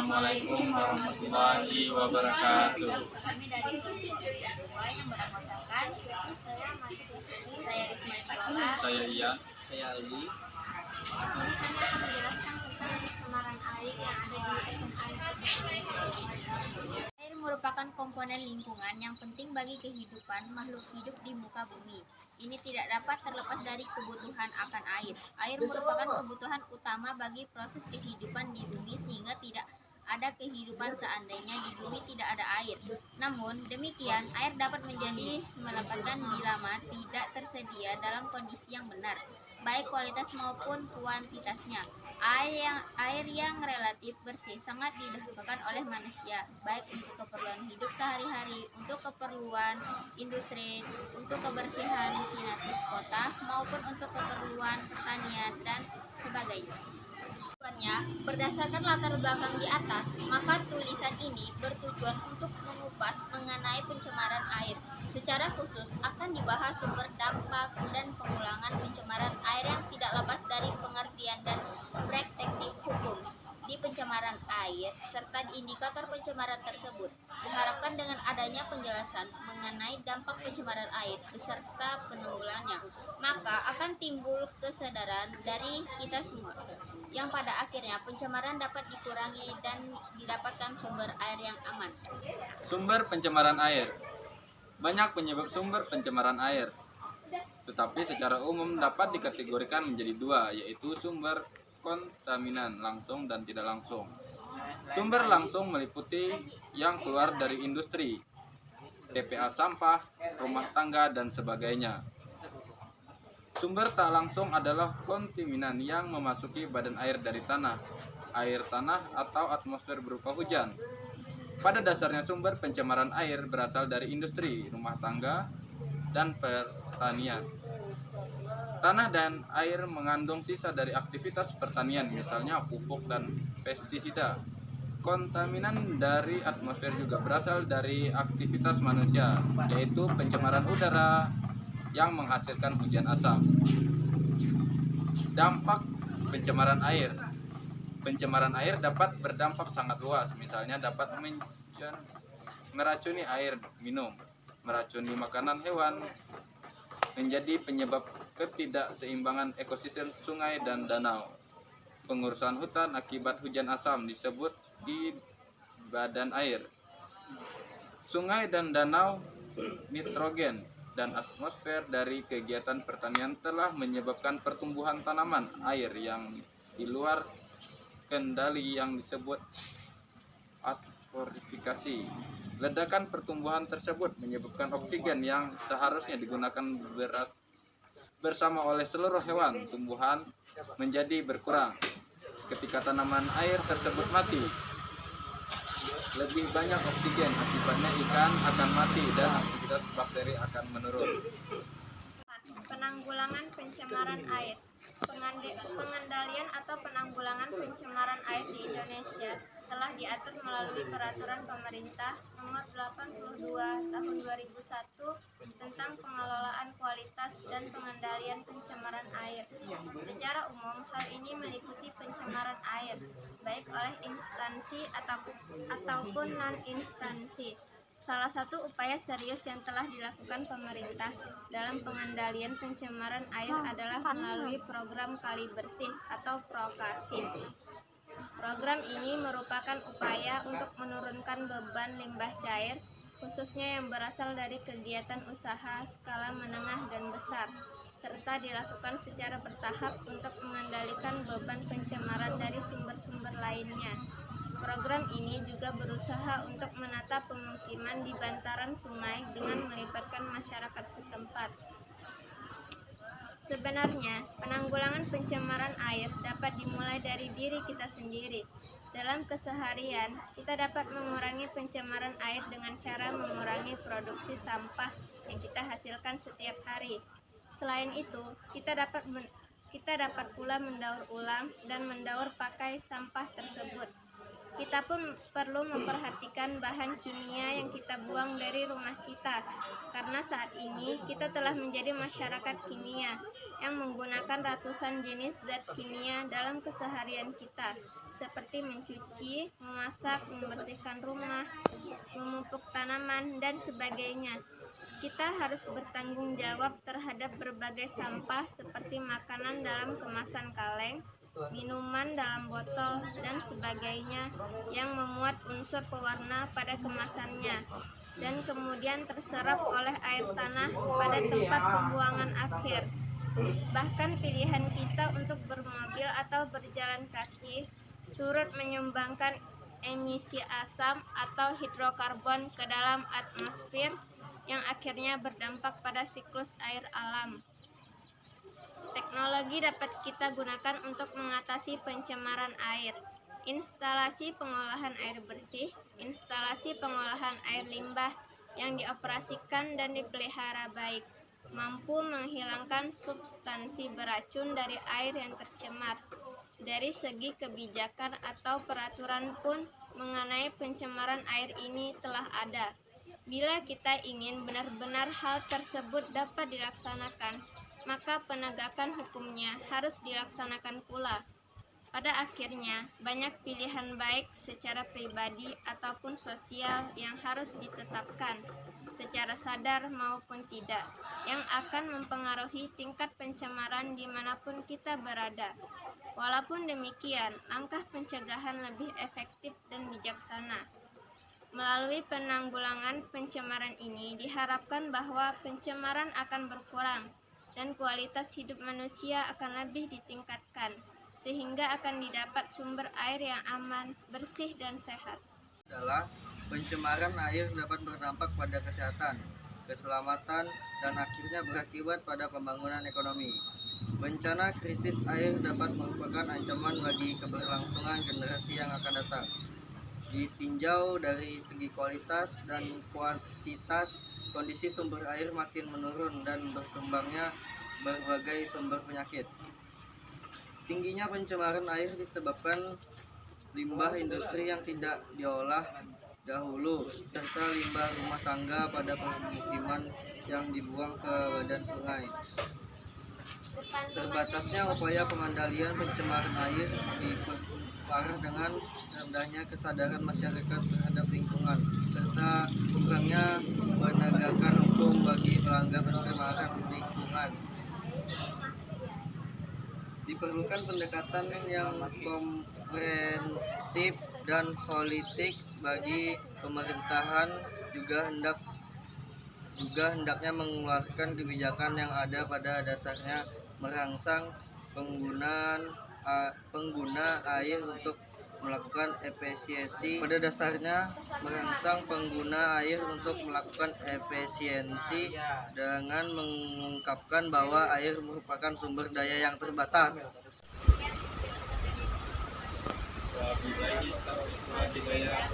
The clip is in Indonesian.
Assalamualaikum warahmatullahi wabarakatuh. Kami dari kelompok 2 yang beranggotakan saya Risma Diola. Saya Ian. Saya Ali. Di sini kami akan menjelaskan tentang pencemaran air yang ada di SMA. Air merupakan komponen lingkungan yang penting bagi kehidupan makhluk hidup di muka bumi. Ini tidak dapat terlepas dari kebutuhan akan air. Air merupakan kebutuhan utama bagi proses kehidupan di bumi sehingga tidak ada kehidupan seandainya di bumi tidak ada air. Namun demikian, air dapat menjadi melapatkan bila tidak tersedia dalam kondisi yang benar, baik kualitas maupun kuantitasnya. Air yang relatif bersih sangat dibutuhkan oleh manusia, baik untuk keperluan hidup sehari-hari, untuk keperluan industri, untuk kebersihan sintetis kota, maupun untuk keperluan pertanian dan sebagainya. Berdasarkan latar belakang di atas, maka tulisan ini bertujuan untuk mengupas mengenai pencemaran air. Secara khusus akan dibahas sumber, dampak, dan pengulangan pencemaran air yang tidak lepas dari pengertian dan praktek hukum di pencemaran air serta indikator pencemaran tersebut. Diharapkan dengan adanya penjelasan mengenai dampak pencemaran air beserta penanggulangannya, maka akan timbul kesadaran dari kita semua yang pada akhirnya pencemaran dapat dikurangi dan didapatkan sumber air yang aman. Sumber pencemaran air. Banyak penyebab sumber pencemaran air, tetapi secara umum dapat dikategorikan menjadi dua, yaitu sumber kontaminan langsung dan tidak langsung. Sumber langsung meliputi yang keluar dari industri, TPA sampah, rumah tangga, dan sebagainya. Sumber tak langsung adalah kontaminan yang memasuki badan air dari tanah, air tanah, atau atmosfer berupa hujan. Pada dasarnya sumber pencemaran air berasal dari industri, rumah tangga, dan pertanian. Tanah dan air mengandung sisa dari aktivitas pertanian, misalnya pupuk dan pestisida. Kontaminan dari atmosfer juga berasal dari aktivitas manusia, yaitu pencemaran udara yang menghasilkan hujan asam. Dampak pencemaran air. Pencemaran air dapat berdampak sangat luas, misalnya dapat meracuni air minum, meracuni makanan hewan, menjadi penyebab ketidakseimbangan ekosistem sungai dan danau. Pengurusan hutan akibat hujan asam disebut di badan air. Sungai dan danau, nitrogen, dan atmosfer dari kegiatan pertanian telah menyebabkan pertumbuhan tanaman air yang di luar kendali yang disebut eutrofifikasi. Ledakan pertumbuhan tersebut menyebabkan oksigen yang seharusnya digunakan bersama oleh seluruh hewan tumbuhan menjadi berkurang. Ketika tanaman air tersebut mati, lebih banyak oksigen, akibatnya ikan akan mati dan aktivitas bakteri akan menurun. Penanggulangan pencemaran air. Pengendalian atau penanggulangan pencemaran air di Indonesia telah diatur melalui Peraturan Pemerintah Nomor 82 Tahun 2001 tentang pengelolaan kualitas dan pengendalian pencemaran air. Secara umum, hal ini meliputi pencemaran air, baik oleh instansi ataupun non-instansi. Salah satu upaya serius yang telah dilakukan pemerintah dalam pengendalian pencemaran air adalah melalui program Kali Bersih atau Prokasi. Program ini merupakan upaya untuk menurunkan beban limbah cair, khususnya yang berasal dari kegiatan usaha skala menengah dan besar, serta dilakukan secara bertahap untuk mengendalikan beban pencemaran dari sumber-sumber lainnya. Program ini juga berusaha untuk menata pemukiman di bantaran sungai dengan melibatkan masyarakat setempat. Sebenarnya, penanggulangan pencemaran air dapat dimulai dari diri kita sendiri. Dalam keseharian, kita dapat mengurangi pencemaran air dengan cara mengurangi produksi sampah yang kita hasilkan setiap hari. Selain itu, kita dapat pula mendaur ulang dan mendaur pakai sampah tersebut. Kita pun perlu memperhatikan bahan kimia yang kita buang dari rumah kita, karena saat ini kita telah menjadi masyarakat kimia yang menggunakan ratusan jenis zat kimia dalam keseharian kita, seperti mencuci, memasak, membersihkan rumah, memupuk tanaman, dan sebagainya. Kita harus bertanggung jawab terhadap berbagai sampah seperti makanan dalam kemasan kaleng, minuman dalam botol, dan sebagainya yang memuat unsur pewarna pada kemasannya dan kemudian terserap oleh air tanah pada tempat pembuangan akhir. Bahkan pilihan kita untuk bermobil atau berjalan kaki turut menyumbangkan emisi asam atau hidrokarbon ke dalam atmosfer yang akhirnya berdampak pada siklus air alam. Teknologi dapat kita gunakan untuk mengatasi pencemaran air. Instalasi pengolahan air bersih, instalasi pengolahan air limbah yang dioperasikan dan dipelihara baik, mampu menghilangkan substansi beracun dari air yang tercemar. Dari segi kebijakan atau peraturan pun mengenai pencemaran air ini telah ada. Bila kita ingin benar-benar hal tersebut dapat dilaksanakan, maka penegakan hukumnya harus dilaksanakan pula. Pada akhirnya, banyak pilihan baik secara pribadi ataupun sosial yang harus ditetapkan, secara sadar maupun tidak, yang akan mempengaruhi tingkat pencemaran dimanapun kita berada. Walaupun demikian, langkah pencegahan lebih efektif dan bijaksana. Melalui penanggulangan pencemaran ini diharapkan bahwa pencemaran akan berkurang dan kualitas hidup manusia akan lebih ditingkatkan, sehingga akan didapat sumber air yang aman, bersih, dan sehat. Adalah pencemaran air dapat berdampak pada kesehatan, keselamatan, dan akhirnya berakibat pada pembangunan ekonomi. Bencana krisis air dapat merupakan ancaman bagi keberlangsungan generasi yang akan datang. Ditinjau dari segi kualitas dan kuantitas, kondisi sumber air makin menurun dan berkembangnya berbagai sumber penyakit. Tingginya pencemaran air disebabkan limbah industri yang tidak diolah dahulu, serta limbah rumah tangga pada permukiman yang dibuang ke badan sungai. Terbatasnya upaya pengendalian pencemaran air diperparah dengan rendahnya kesadaran masyarakat terhadap lingkungan, serta kurangnya penegakan hukum bagi pelanggar pencemaran lingkungan. Diperlukan pendekatan yang komprehensif dan holistik bagi pemerintahan juga hendaknya mengeluarkan kebijakan yang ada pada dasarnya merangsang pengguna air untuk melakukan efisiensi. Pada dasarnya merangsang pengguna air untuk melakukan efisiensi dengan mengungkapkan bahwa air merupakan sumber daya yang terbatas. Wabillahi taufiq wal hidayah.